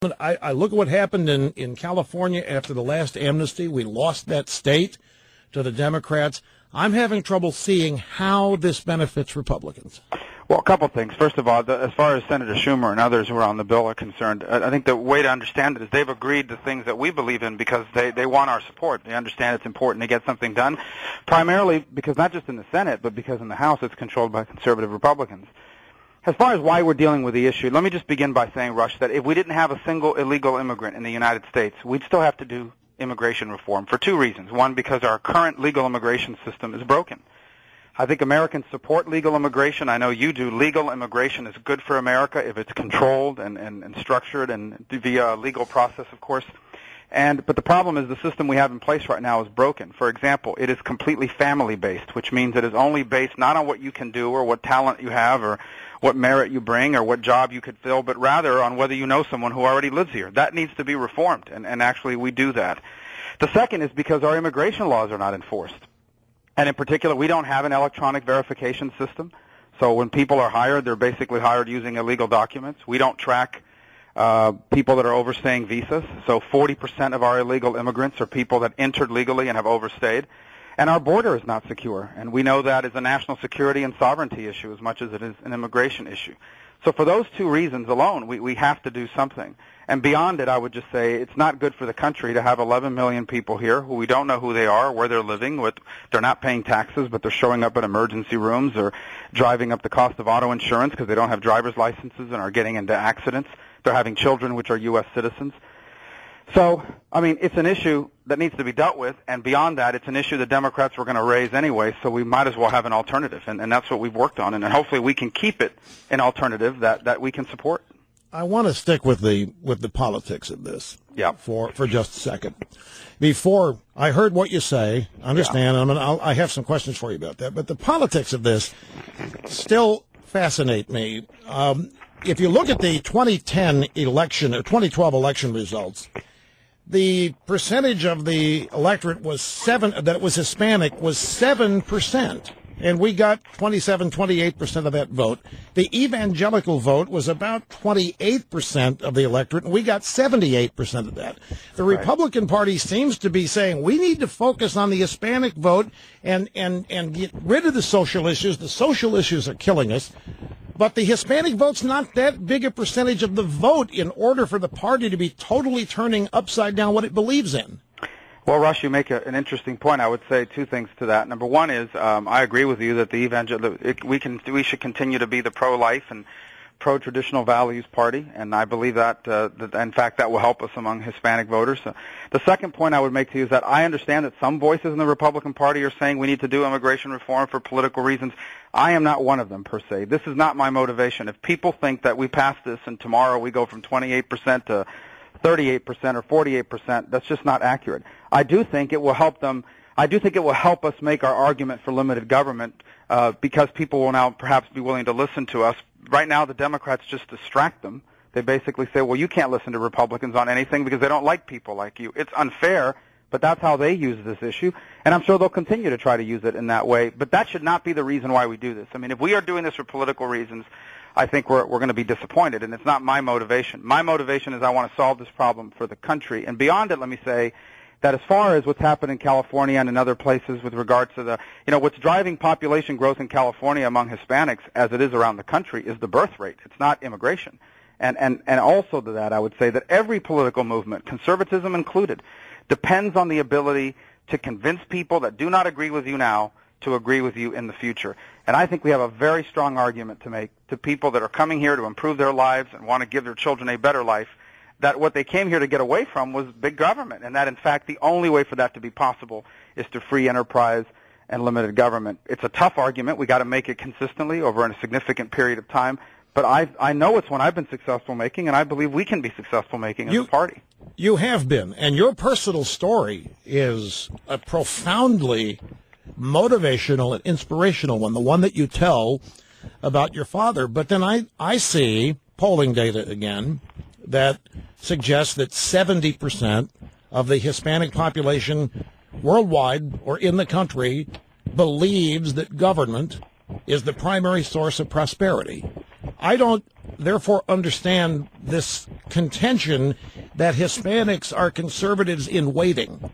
I look at what happened in California after the last amnesty. We lost that state to the Democrats. I'm having trouble seeing how this benefits Republicans. Well, a couple of things. First of all, as far as Senator Schumer and others who are on the bill are concerned, I think the way to understand it is they've agreed to things that we believe in because they want our support. They understand it's important to get something done, primarily because not just in the Senate, but because in the House it's controlled by conservative Republicans. As far as why we're dealing with the issue, let me just begin by saying, Rush, that if we didn't have a single illegal immigrant in the United States, we'd still have to do immigration reform for two reasons. One, because our current legal immigration system is broken. I think Americans support legal immigration. I know you do. Legal immigration is good for America if it's controlled and structured and via a legal process, of course. But the problem is the system we have in place right now is broken. For example, it is completely family-based, which means it is only based not on what you can do or what talent you have or what merit you bring or what job you could fill, but rather on whether you know someone who already lives here. That needs to be reformed, and actually we do that. The second is because our immigration laws are not enforced. And in particular, we don't have an electronic verification system. So when people are hired, they're basically hired using illegal documents. We don't track people that are overstaying visas. So 40% of our illegal immigrants are people that entered legally and have overstayed. And our border is not secure. And we know that is a national security and sovereignty issue as much as it is an immigration issue. So for those two reasons alone, we have to do something. And beyond it, I would just say it's not good for the country to have 11 million people here who we don't know who they are, where they're living. They're not paying taxes, but they're showing up at emergency rooms or driving up the cost of auto insurance because they don't have driver's licenses and are getting into accidents. They're having children which are U.S. citizens. So, I mean, it's an issue that needs to be dealt with, and beyond that, it's an issue the Democrats were going to raise anyway, so we might as well have an alternative, and that's what we've worked on, and hopefully we can keep it an alternative that we can support. I want to stick with the politics of this for just a second. Before I heard what you say, understand, I have some questions for you about that, but the politics of this still fascinate me. If you look at the 2010 election or 2012 election results, the percentage of the electorate that was Hispanic was 7%, and we got 28% of that vote. The evangelical vote was about 28% of the electorate, and we got 78% of that. The Republican Party seems to be saying we need to focus on the Hispanic vote and get rid of the social issues. The social issues are killing us. But the Hispanic vote's not that big a percentage of the vote in order for the party to be totally turning upside down what it believes in. Well, Rush, you make an interesting point. I would say two things to that. Number one is I agree with you that we should continue to be the pro-life and pro-traditional values party, and I believe that in fact that will help us among Hispanic voters. The second point I would make to you is that I understand that some voices in the Republican Party are saying we need to do immigration reform for political reasons. I am not one of them per se. This is not my motivation. If people think that we pass this and tomorrow we go from 28% to 38% or 48%, that's just not accurate. I do think it will help them. I do think it will help us make our argument for limited government because people will now perhaps be willing to listen to us. Right now, the Democrats just distract them. They basically say, well, you can't listen to Republicans on anything because they don't like people like you. It's unfair, but that's how they use this issue, and I'm sure they'll continue to try to use it in that way. But that should not be the reason why we do this. I mean, if we are doing this for political reasons, I think we're going to be disappointed, and it's not my motivation. My motivation is I want to solve this problem for the country. And beyond it, let me say that as far as what's happened in California and in other places with regard to what's driving population growth in California among Hispanics, as it is around the country, is the birth rate. It's not immigration. And also to that, I would say that every political movement, conservatism included, depends on the ability to convince people that do not agree with you now to agree with you in the future. And I think we have a very strong argument to make to people that are coming here to improve their lives and want to give their children a better life, that what they came here to get away from was big government, and that, in fact, the only way for that to be possible is to free enterprise and limited government. It's a tough argument. We got to make it consistently over a significant period of time, but I know it's one I've been successful making, and I believe we can be successful making as a party. You have been, and your personal story is a profoundly motivational and inspirational one, the one that you tell about your father. But then I see polling data again that suggests that 70% of the Hispanic population worldwide or in the country believes that government is the primary source of prosperity. I don't, therefore, understand this contention that Hispanics are conservatives in waiting.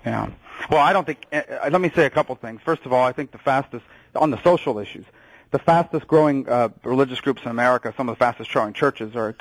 Yeah. Well, I don't think, let me say a couple things. First of all, I think the fastest, on the social issues, the fastest growing religious groups in America, some of the fastest growing churches are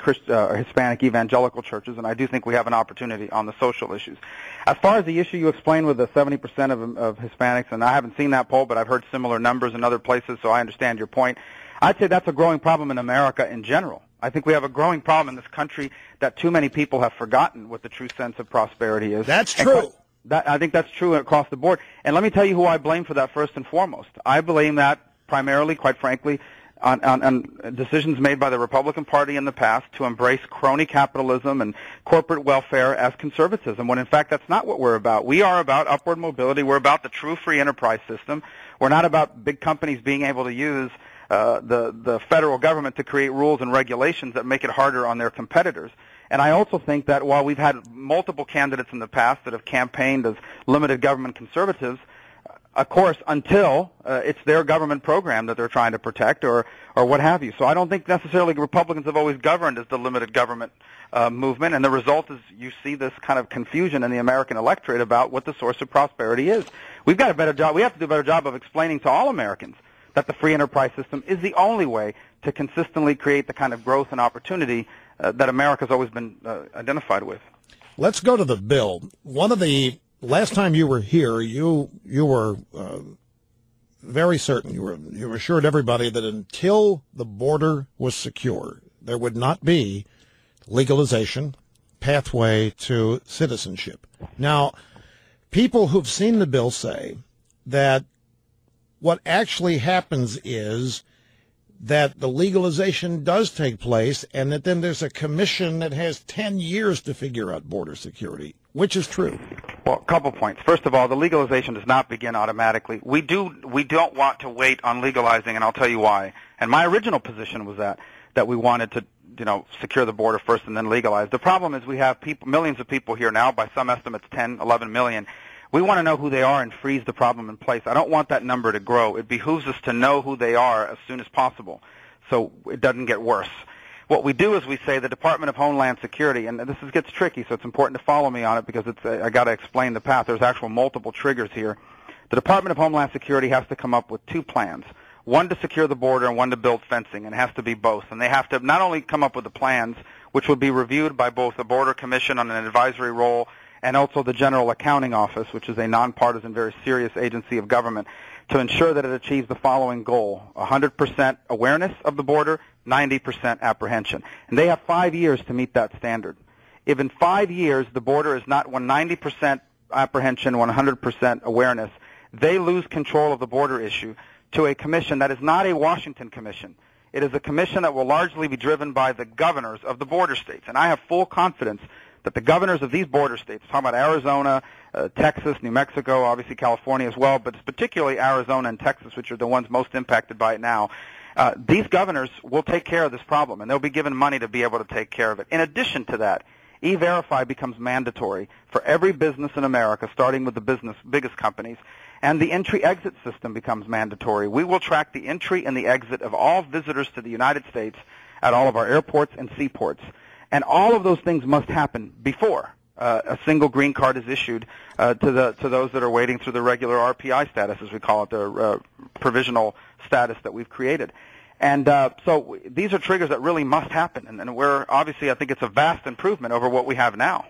Hispanic evangelical churches, and I do think we have an opportunity on the social issues. As far as the issue you explained with the 70% of Hispanics, and I haven't seen that poll, but I've heard similar numbers in other places, so I understand your point. I'd say that's a growing problem in America in general. I think we have a growing problem in this country that too many people have forgotten what the true sense of prosperity is. That's true. I think that's true across the board. And let me tell you who I blame for that first and foremost. I blame that primarily, quite frankly, on decisions made by the Republican Party in the past to embrace crony capitalism and corporate welfare as conservatism, when in fact that's not what we're about. We are about upward mobility. We're about the true free enterprise system. We're not about big companies being able to use the federal government to create rules and regulations that make it harder on their competitors. And I also think that while we've had multiple candidates in the past that have campaigned as limited government conservatives, of course, until it's their government program that they're trying to protect or what have you. So I don't think necessarily Republicans have always governed as the limited government movement, and the result is you see this kind of confusion in the American electorate about what the source of prosperity is. We've got a better job. We have to do a better job of explaining to all Americans that the free enterprise system is the only way to consistently create the kind of growth and opportunity that America's always been identified with. Let's go to the bill. One of the last time you were here, you were very certain. You assured everybody that until the border was secure, there would not be legalization, pathway to citizenship. Now, people who've seen the bill say that what actually happens is that the legalization does take place and that then there's a commission that has 10 years to figure out border security, which is true. Well, a couple points. First of all, the legalization does not begin automatically. We don't want to wait on legalizing, and I'll tell you why. And my original position was that we wanted to, secure the border first and then legalize. The problem is we have millions of people here now, by some estimates 10, 11 million. We want to know who they are and freeze the problem in place. I don't want that number to grow. It behooves us to know who they are as soon as possible so it doesn't get worse. What we do is we say the Department of Homeland Security, and this gets tricky, so it's important to follow me on it because I got to explain the path. There's actual multiple triggers here. The Department of Homeland Security has to come up with two plans, one to secure the border and one to build fencing, and it has to be both. And they have to not only come up with the plans, which would be reviewed by both the Border Commission on an advisory role and also the General Accounting Office, which is a nonpartisan, very serious agency of government, to ensure that it achieves the following goal: 100% awareness of the border, 90% apprehension. And they have 5 years to meet that standard. If in 5 years the border is not 90% apprehension, 100% awareness, they lose control of the border issue to a commission that is not a Washington commission. It is a commission that will largely be driven by the governors of the border states. And I have full confidence that the governors of these border states, talking about Arizona, Texas, New Mexico, obviously California as well, but it's particularly Arizona and Texas, which are the ones most impacted by it now, these governors will take care of this problem, and they'll be given money to be able to take care of it. In addition to that, E-Verify becomes mandatory for every business in America, starting with the biggest companies, and the entry-exit system becomes mandatory. We will track the entry and the exit of all visitors to the United States at all of our airports and seaports. And all of those things must happen before a single green card is issued to those that are waiting through the regular RPI status, as we call it, the provisional status that we've created. And so these are triggers that really must happen. And we're obviously, I think it's a vast improvement over what we have now.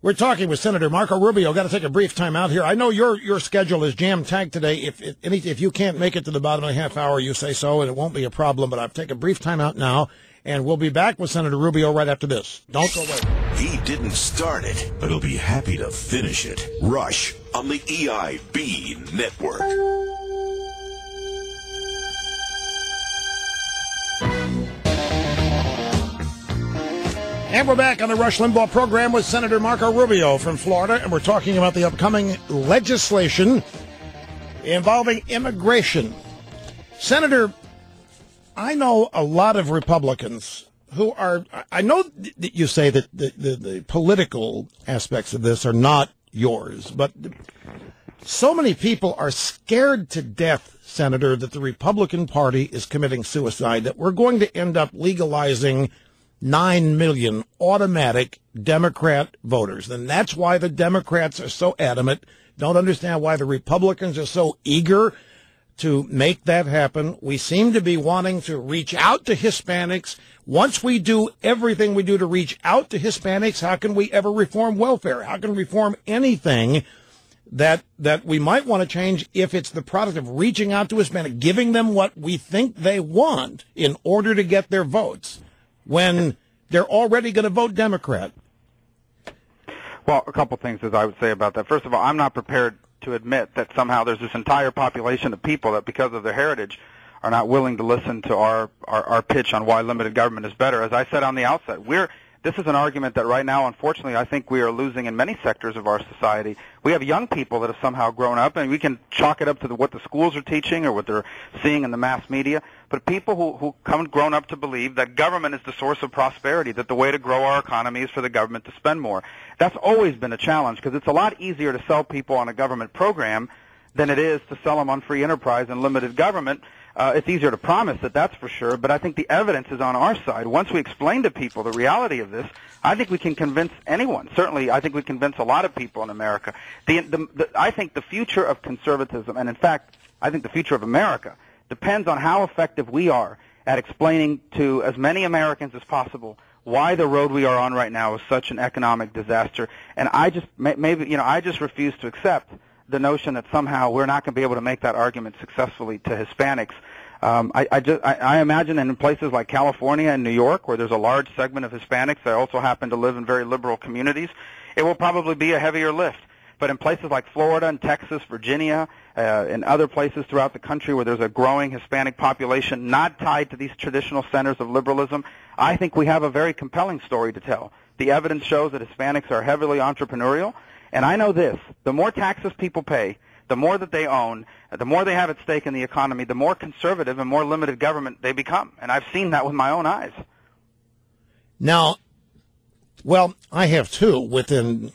We're talking with Senator Marco Rubio. Got to take a brief time out here. I know your schedule is jam-tagged today. If you can't make it to the bottom of the half hour, you say so, and it won't be a problem. But I'll take a brief time out now. And we'll be back with Senator Rubio right after this. Don't go away. He didn't start it, but he'll be happy to finish it. Rush on the EIB Network. And we're back on the Rush Limbaugh program with Senator Marco Rubio from Florida, and we're talking about the upcoming legislation involving immigration. Senator, I know a lot of Republicans who are, I know that you say that the political aspects of this are not yours, but so many people are scared to death, Senator, that the Republican Party is committing suicide, that we're going to end up legalizing 9 million automatic Democrat voters. And that's why the Democrats are so adamant. Don't understand why the Republicans are so eager to make that happen. We seem to be wanting to reach out to Hispanics. Once we do everything we do to reach out to Hispanics, how can we ever reform welfare? How can we reform anything that we might want to change if it's the product of reaching out to Hispanic, giving them what we think they want in order to get their votes when they're already going to vote Democrat? Well, a couple things as I would say about that. First of all, I'm not prepared to admit that somehow there's this entire population of people that, because of their heritage, are not willing to listen to our pitch on why limited government is better. As I said on the outset, this is an argument that right now, unfortunately, I think we are losing in many sectors of our society. We have young people that have somehow grown up, and we can chalk it up to what the schools are teaching or what they're seeing in the mass media, but people who grown up to believe that government is the source of prosperity, that the way to grow our economy is for the government to spend more. That's always been a challenge, because it's a lot easier to sell people on a government program than it is to sell them on free enterprise and limited government. It's easier to promise that, that's for sure, but I think the evidence is on our side. Once we explain to people the reality of this, I think we can convince anyone. Certainly, I think we convince a lot of people in America. I think the future of conservatism, and in fact, I think the future of America, depends on how effective we are at explaining to as many Americans as possible why the road we are on right now is such an economic disaster. And I just refuse to accept the notion that somehow we're not going to be able to make that argument successfully to Hispanics. I imagine in places like California and New York, where there's a large segment of Hispanics that also happen to live in very liberal communities, it will probably be a heavier lift. But in places like Florida and Texas, Virginia, and other places throughout the country where there's a growing Hispanic population not tied to these traditional centers of liberalism, I think we have a very compelling story to tell. The evidence shows that Hispanics are heavily entrepreneurial. And I know this, the more taxes people pay, the more that they own, the more they have at stake in the economy, the more conservative and more limited government they become. And I've seen that with my own eyes. Now, well, I have too, within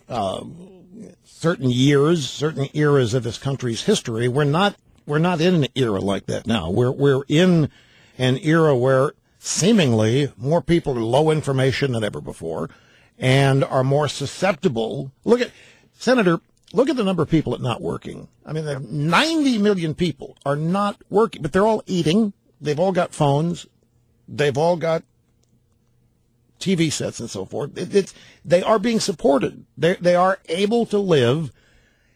certain eras of this country's history. We're not in an era like that now. We're in an era where seemingly more people are low information than ever before and are more susceptible. Senator, look at the number of people that are not working. I mean, 90 million people are not working, but they're all eating. They've all got phones. They've all got TV sets and so forth. They are being supported. They are able to live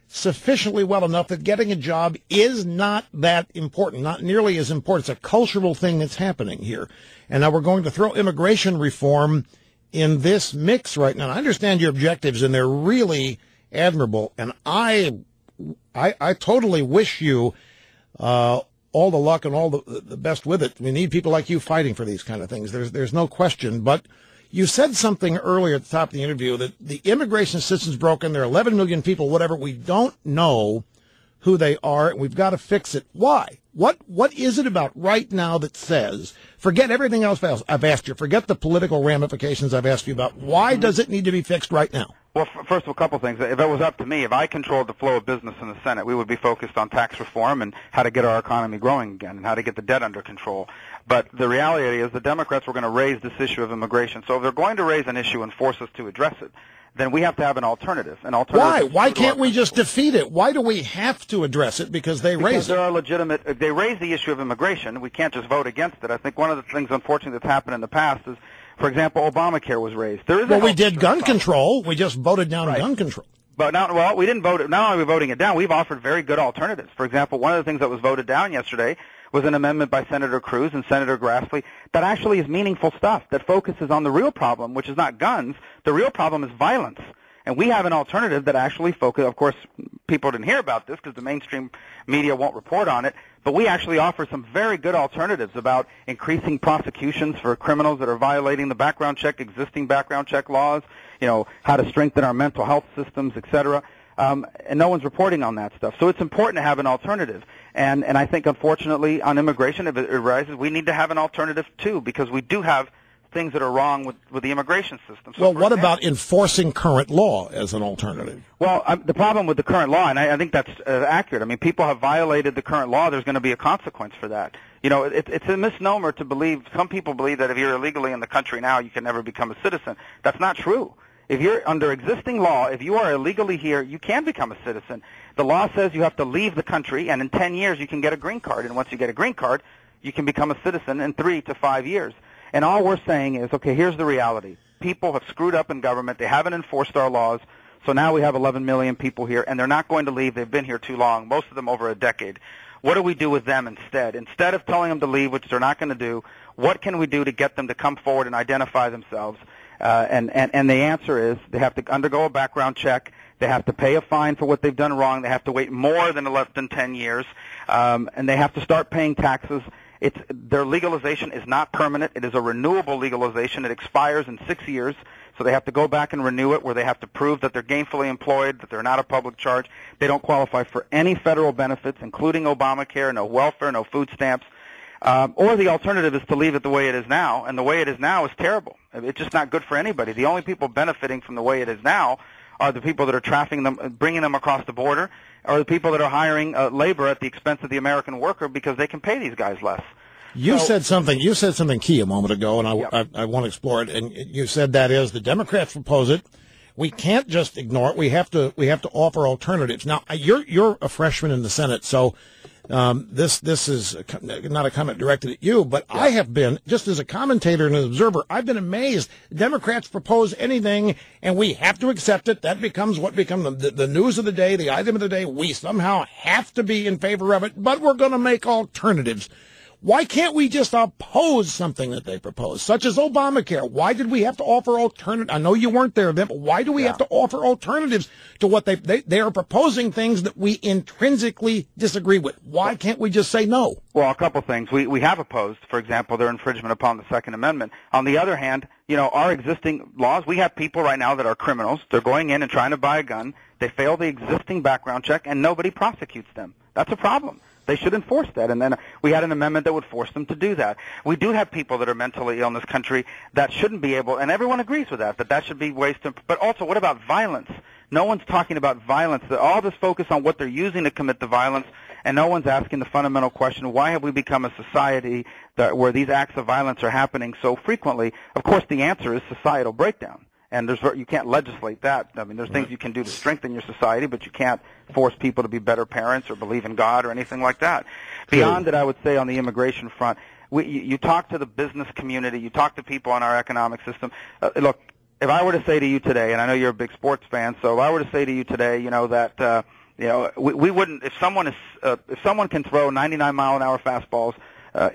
sufficiently well enough that getting a job is not that important, not nearly as important. It's a cultural thing that's happening here. And now we're going to throw immigration reform in this mix right now. I understand your objectives, and they're really admirable, and I totally wish you all the luck and all the best with it. We need people like you fighting for these kind of things. There's no question. But you said something earlier at the top of the interview that the immigration system's broken. There are 11 million people, whatever. We don't know who they are, and we've got to fix it. Why? What is it about right now that says, forget everything else I've asked you, forget the political ramifications I've asked you about, why does it need to be fixed right now? Well, first of all, a couple things. If it was up to me, if I controlled the flow of business in the Senate, we would be focused on tax reform and how to get our economy growing again and how to get the debt under control. But the reality is the Democrats were going to raise this issue of immigration. So if they're going to raise an issue and force us to address it, then we have to have an alternative. Why? Why can't we just defeat it? Why do we have to address it? Because they raise it. There are legitimate. They raise the issue of immigration. We can't just vote against it. I think one of the things, unfortunately, that's happened in the past is, for example, Obamacare was raised. We did gun control. We just voted down gun control. But now, we didn't vote it. Not only are we voting it down, we've offered very good alternatives. For example, one of the things that was voted down yesterday was an amendment by Senator Cruz and Senator Grassley that actually is meaningful stuff, that focuses on the real problem, which is not guns. The real problem is violence. And we have an alternative that actually focuses. Of course, people didn't hear about this because the mainstream media won't report on it. But we actually offer some very good alternatives about increasing prosecutions for criminals that are violating the existing background check laws, how to strengthen our mental health systems, et cetera. And no one's reporting on that stuff. So it's important to have an alternative. And I think, unfortunately, on immigration, if it arises, we need to have an alternative, too, because we do have things that are wrong with the immigration system. So well, what about enforcing current law as an alternative? Well, the problem with the current law, and I think that's accurate. I mean, people have violated the current law. There's going to be a consequence for that. You know, it's a misnomer to believe. Some people believe that if you're illegally in the country now, you can never become a citizen. That's not true. If you're under existing law, if you are illegally here, you can become a citizen. The law says you have to leave the country, and in 10 years you can get a green card. And once you get a green card, you can become a citizen in 3 to 5 years. And all we're saying is, okay, here's the reality. People have screwed up in government. They haven't enforced our laws. So now we have 11 million people here, and they're not going to leave. They've been here too long, most of them over a decade. What do we do with them instead? Instead of telling them to leave, which they're not going to do, what can we do to get them to come forward and identify themselves? And the answer is they have to undergo a background check. They have to pay a fine for what they've done wrong. They have to wait more than 10 years. And they have to start paying taxes. Their legalization is not permanent. It is a renewable legalization. It expires in 6 years. So they have to go back and renew it, where they have to prove that they're gainfully employed, that they're not a public charge. They don't qualify for any federal benefits, including Obamacare, no welfare, no food stamps. Or the alternative is to leave it the way it is now, and the way it is now is terrible. It's just not good for anybody. The only people benefiting from the way it is now are the people that are trafficking them, bringing them across the border, or the people that are hiring labor at the expense of the American worker because they can pay these guys less. You said something key a moment ago, and I want to explore it. And you said that is the Democrats propose it. We can't just ignore it. We have to offer alternatives. Now, you're a freshman in the Senate, so this is not a comment directed at you, but I have been, just as a commentator and an observer, I've been amazed. Democrats propose anything, and we have to accept it. That becomes what becomes the news of the day, the item of the day. We somehow have to be in favor of it, but we're going to make alternatives. Why can't we just oppose something that they propose, such as Obamacare? Why did we have to offer alternatives? I know you weren't there then, but why do we have to offer alternatives to what they are proposing, things that we intrinsically disagree with? Why can't we just say no? Well, a couple things. We have opposed, for example, their infringement upon the Second Amendment. On the other hand, you know, our existing laws, we have people right now that are criminals. They're going in and trying to buy a gun. They fail the existing background check, and nobody prosecutes them. That's a problem. They should enforce that, and then we had an amendment that would force them to do that. We do have people that are mentally ill in this country that shouldn't be able, and everyone agrees with that should be ways to, but also what about violence? No one's talking about violence. All this focus on what they're using to commit the violence, and no one's asking the fundamental question, why have we become a society where these acts of violence are happening so frequently? Of course, the answer is societal breakdown. And you can't legislate that. I mean, there's things you can do to strengthen your society, but you can't force people to be better parents or believe in God or anything like that. Beyond it, I would say on the immigration front, you talk to the business community, you talk to people in our economic system. Look, if I were to say to you today, and I know you're a big sports fan, so if I were to say to you today, you know, that we wouldn't, if someone can throw 99-mile-an-hour fastballs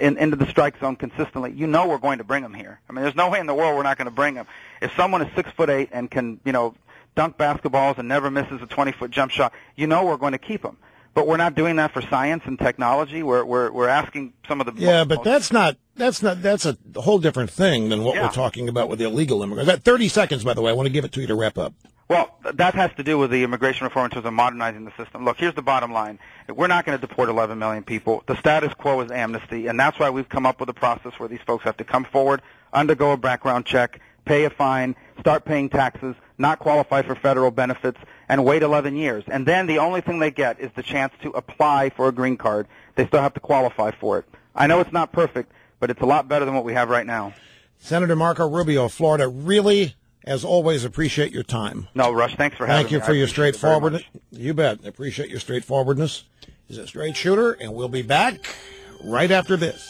into the strike zone consistently, you know we're going to bring them here. I mean, there's no way in the world we're not going to bring them. If someone is 6'8" and can, you know, dunk basketballs and never misses a 20-foot jump shot, you know we're going to keep them. But we're not doing that for science and technology. We're asking some of the but that's a whole different thing than what we're talking about with the illegal immigrants. 30 seconds, by the way. I want to give it to you to wrap up. Well, that has to do with the immigration reform in terms of modernizing the system. Look, here's the bottom line. We're not going to deport 11 million people. The status quo is amnesty, and that's why we've come up with a process where these folks have to come forward, undergo a background check, pay a fine, start paying taxes, not qualify for federal benefits, and wait 11 years. And then the only thing they get is the chance to apply for a green card. They still have to qualify for it. I know it's not perfect, but it's a lot better than what we have right now. Senator Marco Rubio of Florida, really, as always, appreciate your time. No, Rush, thanks for having me. Thank you for your straightforwardness. You bet. I appreciate your straightforwardness. He's a straight shooter, and we'll be back right after this.